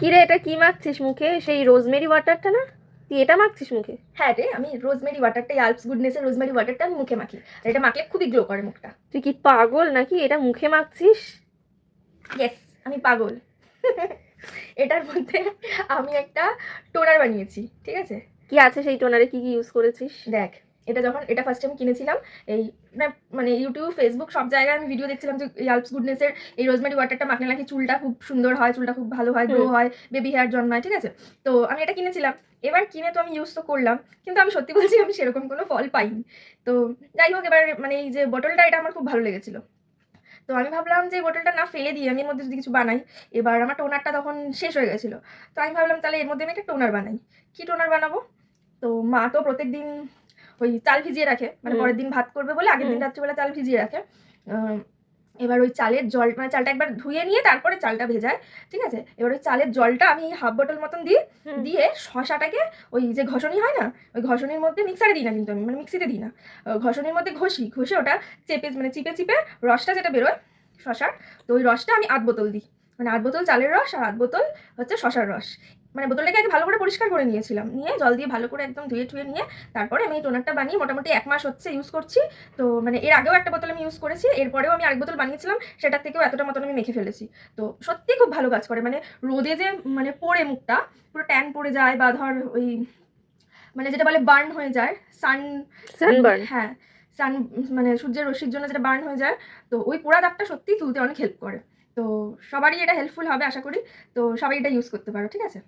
কিরে এটা কি মাখছিস মুখে? সেই রোজমেরি ওয়াটারটা না? তুই এটা মাখছিস মুখে? হ্যাঁ রে, আমি রোজমেরি ওয়াটারটা, আলপস গুডনেসের রোজমেরি ওয়াটারটা আমি মুখে মাখি, আর এটা মাখলে খুবই গ্লো করে মুখটা। তুই কি পাগল নাকি? এটা মুখে মাখছিস? ইয়েস, আমি পাগল। এটার মধ্যে আমি একটা টোনার বানিয়েছি, ঠিক আছে? কি আছে সেই টোনারে? কি কি ইউজ করেছিস? দেখ, এটা ফার্স্ট আমি কিনেছিলাম এই মানে ইউটিউব, ফেসবুক সব জায়গায় আমি ভিডিও দেখছিলাম যে এই আলপস গুডনেসের এই রোজমেরি ওয়াটারটা মাখলে নাকি চুলটা খুব সুন্দর হয়, চুলটা খুব ভালো হয়, গ্রো হয়, বেবি হেয়ার জন্মায়, ঠিক আছে? তো আমি এটা কিনেছিলাম। এবার কিনে তো আমি ইউজ তো করলাম, কিন্তু আমি সত্যি বলছি আমি সেরকম কোনো ফল পাইনি। তো যাই হোক, এবার মানে এই যে বোতলটা, এটা আমার খুব ভালো লেগেছিল। তো আমি ভাবলাম যে বোতলটা না ফেলে দিই, আমি এর মধ্যে যদি কিছু বানাই। এবার আমার টোনারটা তখন শেষ হয়ে গেছিলো। তো আমি ভাবলাম তাহলে এর মধ্যে আমি একটা টোনার বানাই। কি টোনার বানাবো? তো মা তো প্রত্যেকদিন ওই চাল ভিজিয়ে রাখে, মানে পরের দিন ভাত করবে বলে আগের দিন রাত্রিবেলা চাল ভিজিয়ে রাখে। এবার ওই চালের জল, মানে চালটা একবার ধুয়ে নিয়ে তারপরে চালটা ভেজায়, ঠিক আছে? এবার ওই চালের জলটা আমি হাফ বোতল মতন দিয়ে শশাটাকে ওই যে ঘষণি হয় না, ওই ঘষণির মধ্যে, মিক্সারে দিই না কিন্তু আমি, মানে মিক্সিতে দিই না, ঘষণির মধ্যে ঘষে ওটা চিপে চিপে রসটা যেটা বেরোয় শশার, তো ওই রসটা আমি আধ বোতল দিই। মানে আধ বোতল চালের রস আর আধ বোতল হচ্ছে শশার রস। মানে বোতলটাকে আগে ভালো করে পরিষ্কার করে নিয়েছিলাম, নিয়ে জল দিয়ে ভালো করে একদম ধুয়ে টুয়ে নিয়ে তারপরে আমি এই টোনারটা বানিয়ে মোটামুটি 1 মাস হচ্ছে ইউজ করছি। তো মানে এর আগেও একটা বোতল আমি ইউজ করেছি, এরপরেও আমি আরেক বোতল বানিয়েছিলাম, সেটার থেকেও এতটা মতন আমি মেখে ফেলেছি। তো সত্যি খুব ভালো কাজ করে, মানে রোদে যে মানে পড়ে মুখটা পুরো ট্যান পড়ে যায়, বা ধর ওই মানে যেটা বলে বার্ন হয়ে যায়, সানবার্ন। হ্যাঁ, সান, মানে সূর্যের রশ্মির জন্য যেটা বার্ন হয়ে যায়, তো ওই পোড়া দাগটা সত্যিই তুলতে অনেক হেল্প করে। তো সবারই এটা হেল্পফুল হবে আশা করি। তো সবাই এটা ইউজ করতে পারো, ঠিক আছে?